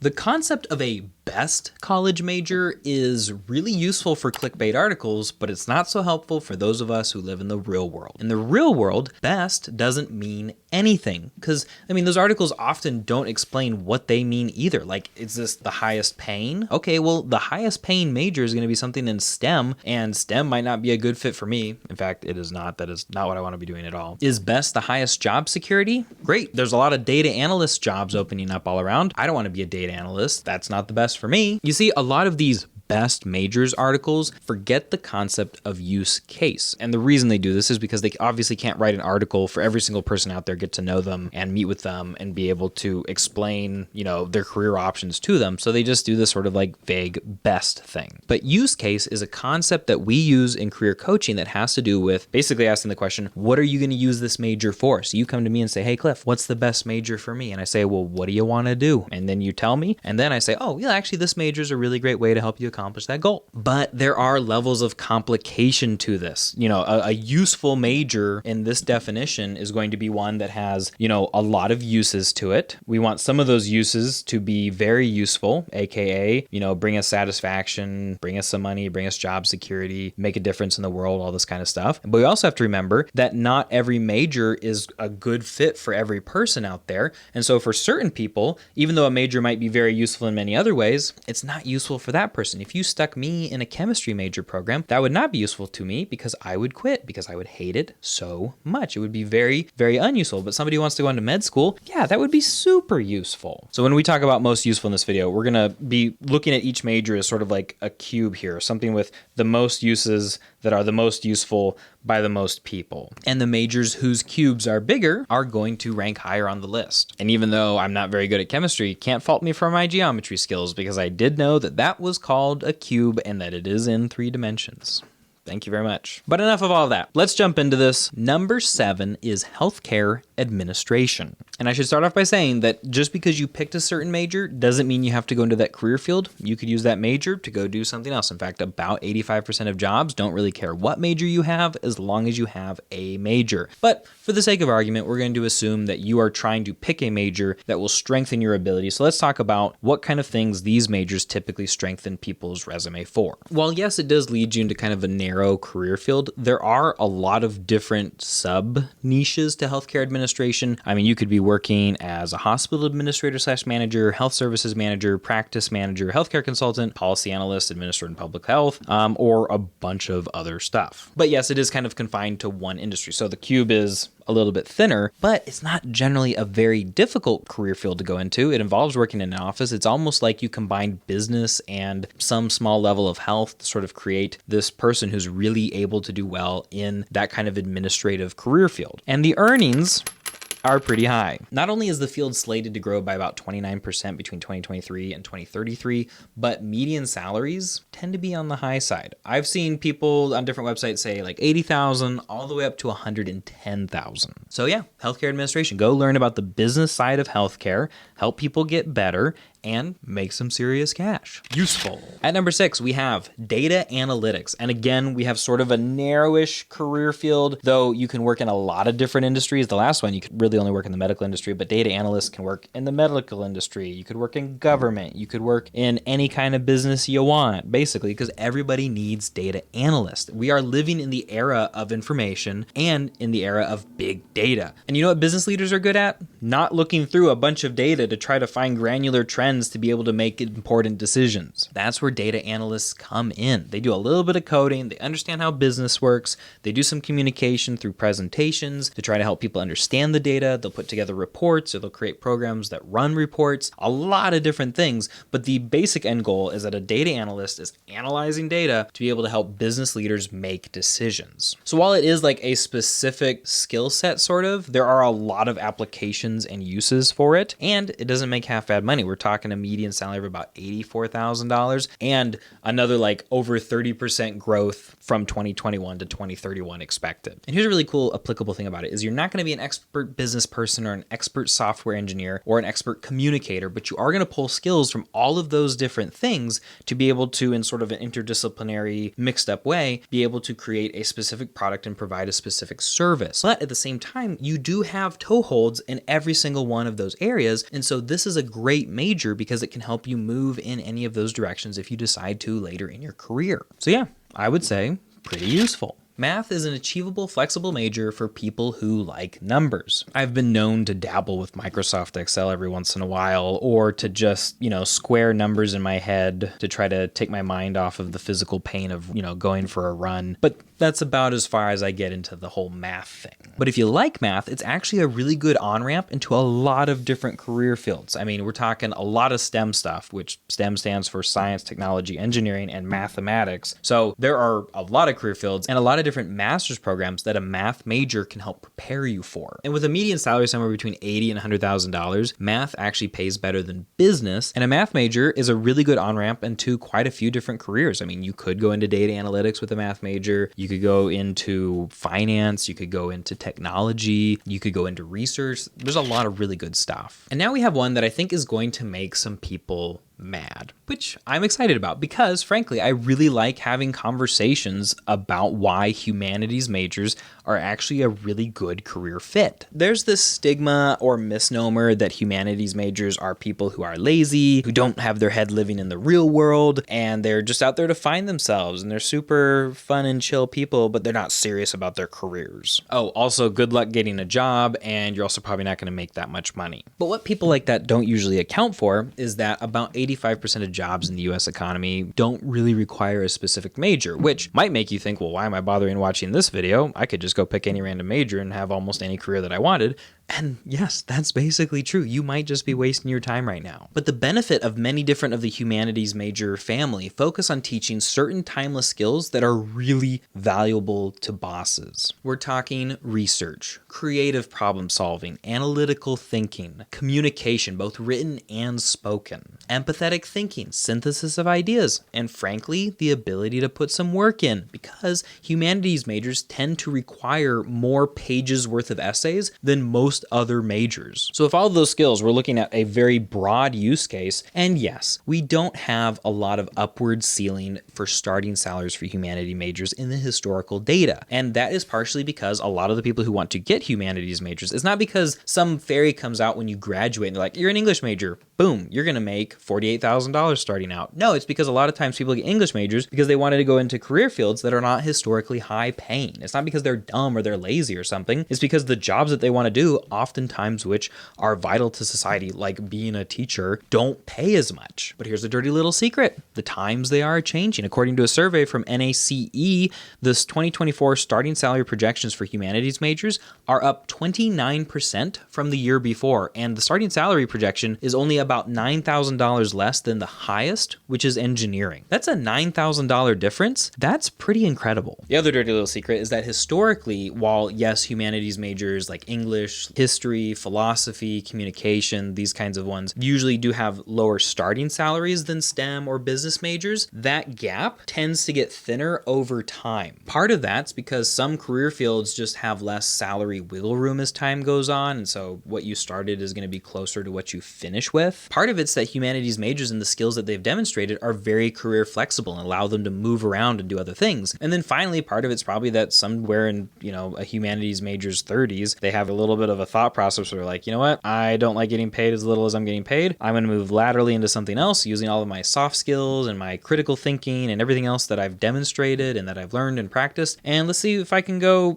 The concept of a best college major is really useful for clickbait articles, but it's not so helpful for those of us who live in the real world. In the real world, best doesn't mean anything because, those articles often don't explain what they mean either. Like, is this the highest paying? Okay, well, the highest paying major is going to be something in STEM, and STEM might not be a good fit for me. In fact, it is not. That is not what I want to be doing at all. Is best the highest job security? Great. There's a lot of data analyst jobs opening up all around. I don't want to be a data analyst. That's not the best for me. You see, a lot of these best majors articles forget the concept of use case. And the reason they do this is because they obviously can't write an article for every single person out there, get to know them and meet with them and be able to explain, their career options to them. So they just do this sort of like vague best thing. But use case is a concept that we use in career coaching that has to do with basically asking the question, what are you going to use this major for? So you come to me and say, hey, Cliff, what's the best major for me? And I say, well, what do you want to do? And then you tell me. And then I say, oh, yeah, actually, this major is a really great way to help you accomplish that goal. But there are levels of complication to this. A useful major in this definition is going to be one that has, a lot of uses to it. We want some of those uses to be very useful, aka, bring us satisfaction, bring us some money, bring us job security, make a difference in the world, all this kind of stuff. But we also have to remember that not every major is a good fit for every person out there. And so for certain people, even though a major might be very useful in many other ways, it's not useful for that person. If you stuck me in a chemistry major program, that would not be useful to me because I would quit because I would hate it so much. It would be very, very unuseful. But somebody who wants to go into med school, yeah, that would be super useful. So when we talk about most useful in this video, we're going to be looking at each major as sort of like a cube here, something with the most uses that are the most useful by the most people. And the majors whose cubes are bigger are going to rank higher on the list. And even though I'm not very good at chemistry, can't fault me for my geometry skills because I did know that that was called a cube and that it is in 3 dimensions. Thank you very much. But enough of all of that. Let's jump into this. Number 7 is healthcare administration. And I should start off by saying that just because you picked a certain major doesn't mean you have to go into that career field. You could use that major to go do something else. In fact, about 85% of jobs don't really care what major you have as long as you have a major. But for the sake of argument, we're going to assume that you are trying to pick a major that will strengthen your ability. So let's talk about what kind of things these majors typically strengthen people's resume for. While yes, it does lead you into kind of a narrow career field, there are a lot of different sub niches to healthcare administration. You could be working as a hospital administrator / manager, health services manager, practice manager, healthcare consultant, policy analyst, administrator in public health, or a bunch of other stuff. But yes, it is kind of confined to one industry. So the cube is a little bit thinner, but it's not generally a very difficult career field to go into. It involves working in an office. It's almost like you combine business and some small level of health to sort of create this person who's really able to do well in that kind of administrative career field. And the earnings are pretty high. Not only is the field slated to grow by about 29% between 2023 and 2033, but median salaries tend to be on the high side. I've seen people on different websites say like 80,000 all the way up to 110,000. So yeah, healthcare administration, go learn about the business side of healthcare, help people get better, and make some serious cash. Useful. At number 6, we have data analytics. And again, we have sort of a narrowish career field, though you can work in a lot of different industries. The last one, you could really only work in the medical industry, but data analysts can work in the medical industry. You could work in government. You could work in any kind of business you want, basically, because everybody needs data analysts. We are living in the era of information and in the era of big data. And you know what business leaders are good at? Not looking through a bunch of data to try to find granular trends to be able to make important decisions. That's where data analysts come in. They do a little bit of coding, they understand how business works, they do some communication through presentations to try to help people understand the data, they'll put together reports, or they'll create programs that run reports, a lot of different things, but the basic end goal is that a data analyst is analyzing data to be able to help business leaders make decisions. So while it is like a specific skill set sort of, there are a lot of applications and uses for it, and it doesn't make half bad money. We're talking a median salary of about $84,000 and another like over 30% growth from 2021 to 2031 expected. And here's a really cool applicable thing about it is you're not going to be an expert business business person or an expert software engineer or an expert communicator, but you are going to pull skills from all of those different things to be able to, in sort of an interdisciplinary, mixed up way, be able to create a specific product and provide a specific service. But at the same time, you do have toeholds in every single one of those areas. And so this is a great major because it can help you move in any of those directions if you decide to later in your career. So yeah, I would say pretty useful. Math is an achievable, flexible major for people who like numbers. I've been known to dabble with Microsoft Excel every once in a while, or to just, square numbers in my head to try to take my mind off of the physical pain of, going for a run. But that's about as far as I get into the whole math thing. But if you like math, it's actually a really good on-ramp into a lot of different career fields. I mean, we're talking a lot of STEM stuff, which STEM stands for science, technology, engineering, and mathematics. So there are a lot of career fields and a lot of different master's programs that a math major can help prepare you for. And with a median salary somewhere between $80,000 and $100,000, math actually pays better than business. And a math major is a really good on-ramp into quite a few different careers. I mean, you could go into data analytics with a math major. You could go into finance. You could go into technology. You could go into research. There's a lot of really good stuff. And now we have one that I think is going to make some people mad, which I'm excited about because, frankly, I really like having conversations about why humanities majors are actually a really good career fit. There's this stigma or misnomer that humanities majors are people who are lazy, who don't have their head living in the real world, and they're just out there to find themselves, and they're super fun and chill people, but they're not serious about their careers. Oh, also, good luck getting a job, and you're also probably not going to make that much money. But what people like that don't usually account for is that about 85% of jobs in the US economy don't really require a specific major, which might make you think, well, why am I bothering watching this video? I could just go pick any random major and have almost any career that I wanted. And yes, that's basically true. You might just be wasting your time right now. But the benefit of many different of the humanities major family focus on teaching certain timeless skills that are really valuable to bosses. We're talking research, creative problem solving, analytical thinking, communication, both written and spoken, empathetic thinking, synthesis of ideas, and frankly, the ability to put some work in, because humanities majors tend to require more pages worth of essays than most other majors. So if all of those skills, we're looking at a very broad use case, and yes, we don't have a lot of upward ceiling for starting salaries for humanity majors in the historical data. And that is partially because a lot of the people who want to get humanities majors, it's not because some fairy comes out when you graduate and they're like, you're an English major, boom, you're going to make $48,000 starting out. No, it's because a lot of times people get English majors because they wanted to go into career fields that are not historically high paying. It's not because they're dumb or they're lazy or something. It's because the jobs that they want to do, oftentimes which are vital to society, like being a teacher, don't pay as much. But here's a dirty little secret. The times they are changing. According to a survey from NACE, this 2024 starting salary projections for humanities majors are up 29% from the year before. And the starting salary projection is only about $9,000 less than the highest, which is engineering. That's a $9,000 difference. That's pretty incredible. The other dirty little secret is that historically, while yes, humanities majors like English, history, philosophy, communication, these kinds of ones usually do have lower starting salaries than STEM or business majors, that gap tends to get thinner over time. Part of that's because some career fields just have less salary wiggle room as time goes on, and so what you started is going to be closer to what you finish with. Part of it's that humanities majors and the skills that they've demonstrated are very career flexible and allow them to move around and do other things. And then finally, part of it's probably that somewhere in, a humanities major's 30s, they have a little bit of a thought process where they're like, you know what, I don't like getting paid as little as I'm getting paid. I'm going to move laterally into something else using all of my soft skills and my critical thinking and everything else that I've demonstrated and that I've learned and practiced. And let's see if I can go,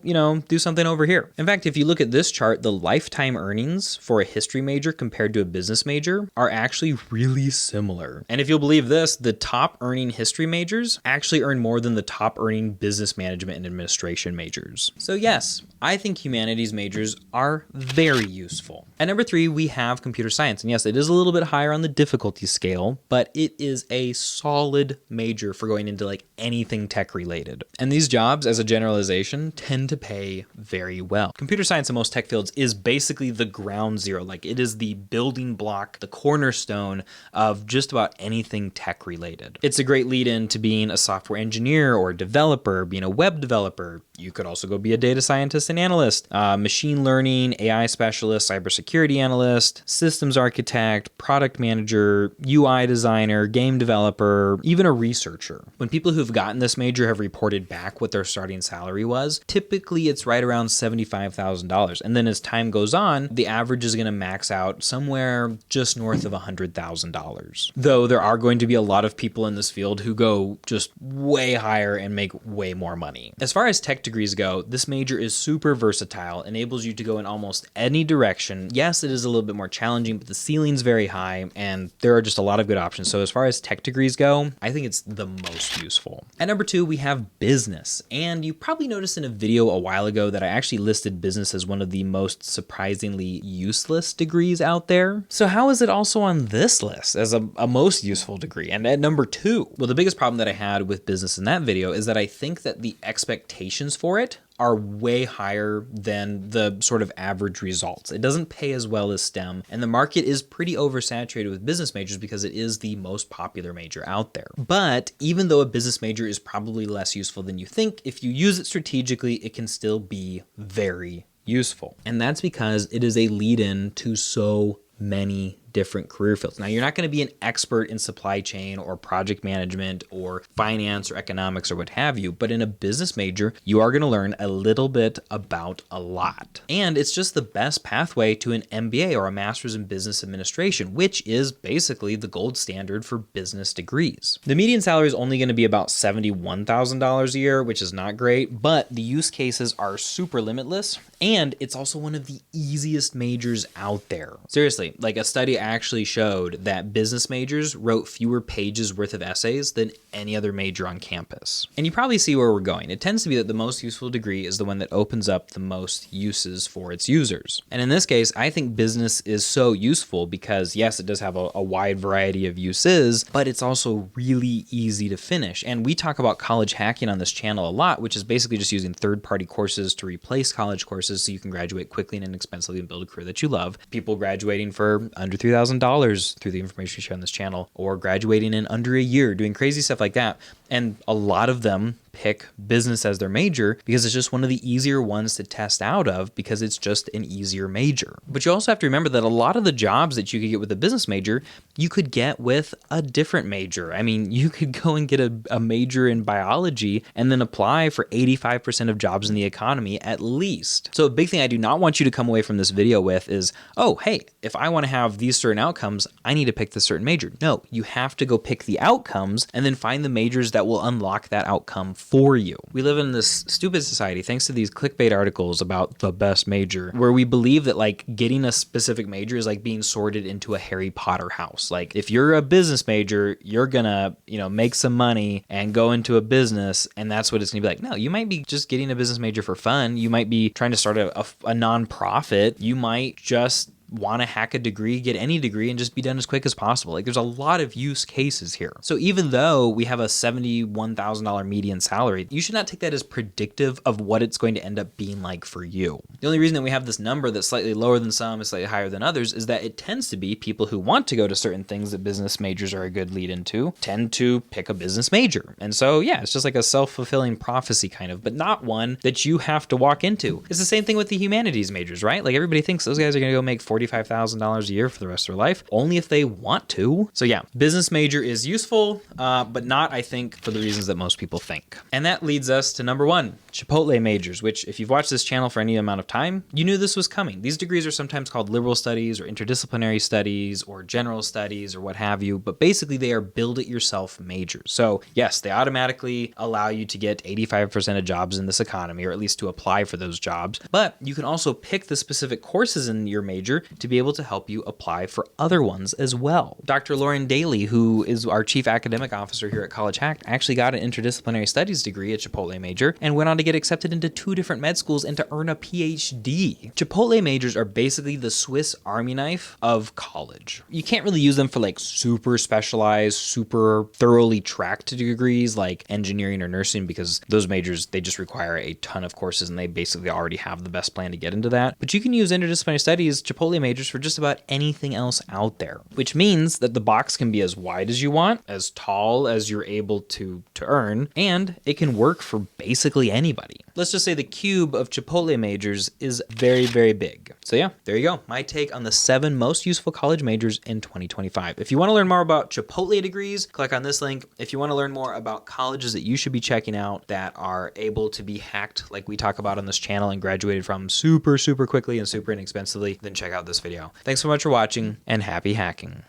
do something over here. In fact, if you look at this chart, the lifetime earnings for a history major compared to a business major are actually really similar. And if you'll believe this, the top earning history majors actually earn more than the top earning business management and administration majors. So yes, I think humanities majors are very useful. At number 3, we have computer science. And yes, it is a little bit higher on the difficulty scale, but it is a solid major for going into like anything tech related. And these jobs, as a generalization, tend to pay very well. Computer science in most tech fields is basically the ground zero. Like it is the building block, the cornerstone of just about anything tech related. It's a great lead in to being a software engineer or developer, being a web developer. You could also go be a data scientist and analyst, machine learning, AI specialist, cybersecurity analyst, systems architect, product manager, UI designer, game developer, even a researcher. When people who've gotten this major have reported back what their starting salary was, typically it's right around $75,000. And then as time goes on, the average is going to max out somewhere just north of $100,000. Though there are going to be a lot of people in this field who go just way higher and make way more money. As far as tech degrees go, this major is super versatile, enables you to go in almost any direction. Yes, it is a little bit more challenging, but the ceiling's very high and there are just a lot of good options. So as far as tech degrees go, I think it's the most useful. At number 2, we have business. And you probably noticed in a video a while ago that I actually listed business as one of the most surprisingly useless degrees out there. So how is it also on this list as a most useful degree? And at number 2, well, the biggest problem that I had with business in that video is that I think that the expectations for it are way higher than the sort of average results. It doesn't pay as well as STEM, and the market is pretty oversaturated with business majors because it is the most popular major out there. But even though a business major is probably less useful than you think, if you use it strategically, it can still be very useful. And that's because it is a lead-in to so many different career fields. Now, you're not going to be an expert in supply chain or project management or finance or economics or what have you, but in a business major, you are going to learn a little bit about a lot. And it's just the best pathway to an MBA or a master's in business administration, which is basically the gold standard for business degrees. The median salary is only going to be about $71,000 a year, which is not great, but the use cases are super limitless. And it's also one of the easiest majors out there. Seriously, like a study actually showed that business majors wrote fewer pages worth of essays than any other major on campus. And you probably see where we're going. It tends to be that the most useful degree is the one that opens up the most uses for its users. And in this case, I think business is so useful because yes, it does have a wide variety of uses, but it's also really easy to finish. And we talk about college hacking on this channel a lot, which is basically just using third-party courses to replace college courses so you can graduate quickly and inexpensively and build a career that you love. People graduating for under $3,000 through the information we share on this channel, or graduating in under a year, doing crazy stuff like that. And a lot of them pick business as their major because it's just one of the easier ones to test out of because it's just an easier major. But you also have to remember that a lot of the jobs that you could get with a business major, you could get with a different major. I mean, you could go and get a major in biology and then apply for 85% of jobs in the economy at least. So a big thing I do not want you to come away from this video with is, oh, hey, if I want to have these certain outcomes, I need to pick this certain major. No, you have to go pick the outcomes and then find the majors that will unlock that outcome for you. We live in this stupid society, thanks to these clickbait articles about the best major, where we believe that like getting a specific major is like being sorted into a Harry Potter house. Like if you're a business major, you're gonna, make some money and go into a business, and that's what it's gonna be like. No, you might be just getting a business major for fun. You might be trying to start a nonprofit. You might just want to hack a degree, get any degree, and just be done as quick as possible. Like there's a lot of use cases here. So even though we have a $71,000 median salary, you should not take that as predictive of what it's going to end up being like for you. The only reason that we have this number that's slightly lower than some and slightly higher than others is that it tends to be people who want to go to certain things that business majors are a good lead into tend to pick a business major. And so yeah, it's just like a self-fulfilling prophecy kind of, but not one that you have to walk into. It's the same thing with the humanities majors, right? Like everybody thinks those guys are going to go make $45,000 a year for the rest of their life, only if they want to. So yeah, business major is useful, but not, I think, for the reasons that most people think. And that leads us to number 1, Chipotle majors, which if you've watched this channel for any amount of time, you knew this was coming. These degrees are sometimes called liberal studies or interdisciplinary studies or general studies or what have you, but basically they are build it yourself majors. So yes, they automatically allow you to get 85% of jobs in this economy, or at least to apply for those jobs, but you can also pick the specific courses in your major to be able to help you apply for other ones as well. Dr. Lauren Daly, who is our chief academic officer here at College Hack, actually got an interdisciplinary studies degree at Chipotle major and went on to get accepted into 2 different med schools and to earn a PhD. Chipotle majors are basically the Swiss Army knife of college. You can't really use them for like super specialized, super thoroughly tracked degrees like engineering or nursing, because those majors, they just require a ton of courses and they basically already have the best plan to get into that. But you can use interdisciplinary studies. Chipotle Chipotle majors for just about anything else out there, which means that the box can be as wide as you want, as tall as you're able to earn, and it can work for basically anybody. Let's just say the cube of Chipotle majors is very, very big. So yeah, there you go. My take on the 7 most useful college majors in 2025. If you want to learn more about Chipotle degrees, click on this link. If you want to learn more about colleges that you should be checking out that are able to be hacked like we talk about on this channel and graduated from super, super quickly and super inexpensively, then check out this video. Thanks so much for watching and happy hacking.